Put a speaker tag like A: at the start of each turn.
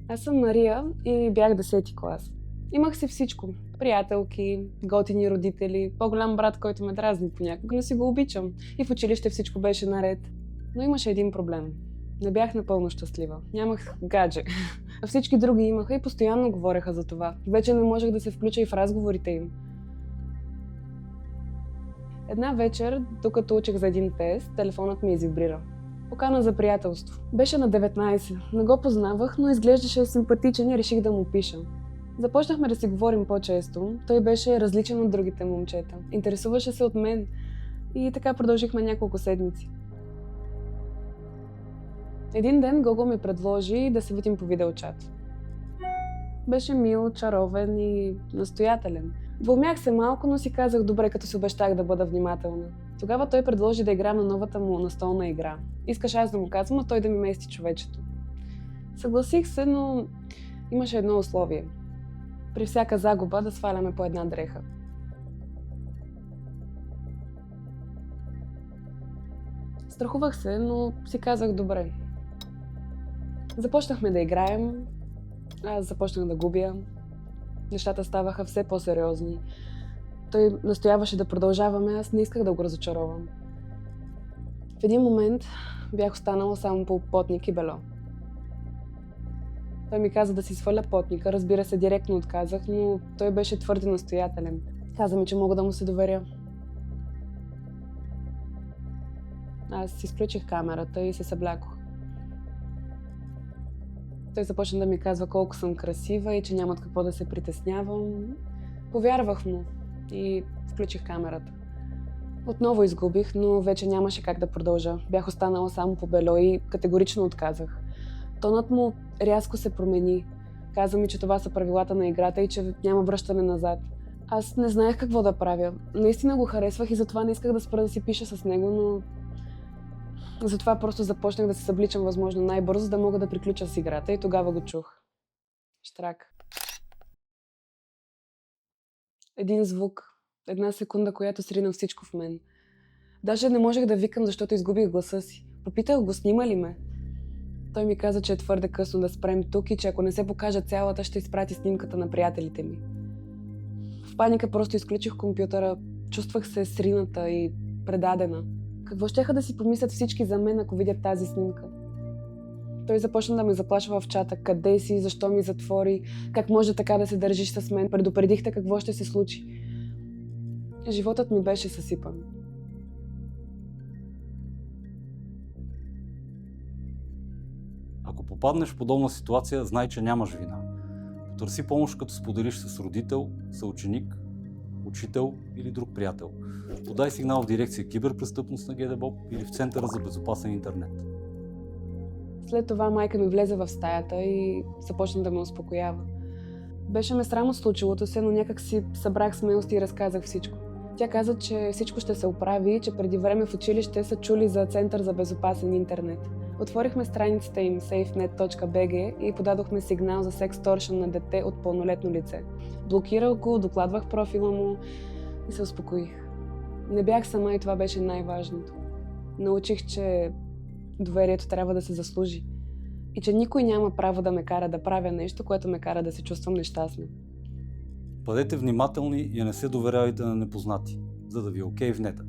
A: Аз съм Мария и бях 10-ти клас. Имах си всичко. Приятелки, готини родители, по-голям брат, който ме дразни понякога, но си го обичам. И в училище всичко беше наред. Но имаше един проблем. Не бях напълно щастлива. Нямах гадже. А всички други имаха и постоянно говореха за това. Вече не можех да се включа и в разговорите им. Една вечер, докато учих за един тест, телефонът ми извибрира. Покана за приятелство. Беше на 19. Не го познавах, но изглеждаше симпатичен и реших да му пиша. Започнахме да си говорим по-често. Той беше различен от другите момчета. Интересуваше се от мен. И така продължихме няколко седмици. Един ден Гого ми предложи да се видим по видеочат. Беше мил, чаровен и настоятелен. Вълнях се малко, но си казах добре, като си обещах да бъда внимателна. Тогава той предложи да играем на новата му настолна игра. Искаш аз да му казвам, а той да ми мести човечето. Съгласих се, но имаше едно условие. При всяка загуба да сваляме по една дреха. Страхувах се, но си казах добре. Започнахме да играем, аз започнах да губя. Нещата ставаха все по-сериозни. Той настояваше да продължаваме, аз не исках да го разочаровам. В един момент бях останала само по потник и бельо. Той ми каза да си сваля потника, разбира се, директно отказах, но той беше твърде настоятелен. Каза ми, че мога да му се доверя. Аз изключих камерата и се съблякох. Той започна да ми казва колко съм красива и че няма от какво да се притеснявам. Повярвах му и включих камерата. Отново изгубих, но вече нямаше как да продължа. Бях останала само по бельо и категорично отказах. Тонът му рязко се промени. Каза ми, че това са правилата на играта и че няма връщане назад. Аз не знаех какво да правя. Наистина го харесвах и затова не исках да спра да си пиша с него, но затова просто започнах да се събличам възможно най-бързо, за да мога да приключа с играта и тогава го чух. Щрак. Един звук, една секунда, която срина всичко в мен. Даже не можех да викам, защото изгубих гласа си. Попитах го, снима ли ме. Той ми каза, че е твърде късно да спрем тук и че ако не се покажа цялата, ще изпрати снимката на приятелите ми. В паника просто изключих компютъра, чувствах се срината и предадена. Какво щяха да си помислят всички за мен, ако видят тази снимка? Той започна да ме заплашва в чата. Къде си? Защо ми затвори? Как може така да се държиш с мен? Предупредихте какво ще се случи. Животът ми беше съсипан.
B: Ако попаднеш в подобна ситуация, знай, че нямаш вина. Потърси помощ, като споделиш с родител, съученик, учител или друг приятел. Подай сигнал в дирекция киберпрестъпност на ГДБОП или в Центъра за безопасен интернет.
A: След това майка ми влезе в стаята и започна да ме успокоява. Беше ме срам от случилото се, но някак си събрах смелост и разказах всичко. Тя каза, че всичко ще се оправи и че преди време в училище са чули за Център за безопасен интернет. Отворихме страницата им safenet.bg и подадохме сигнал за сексторшън на дете от пълнолетно лице. Блокирах го, докладвах профила му и се успокоих. Не бях сама и това беше най-важното. Научих, че доверието трябва да се заслужи и че никой няма право да ме кара да правя нещо, което ме кара да се чувствам нещастна.
B: Бъдете внимателни и не се доверявайте на непознати, за да ви е окей в нета.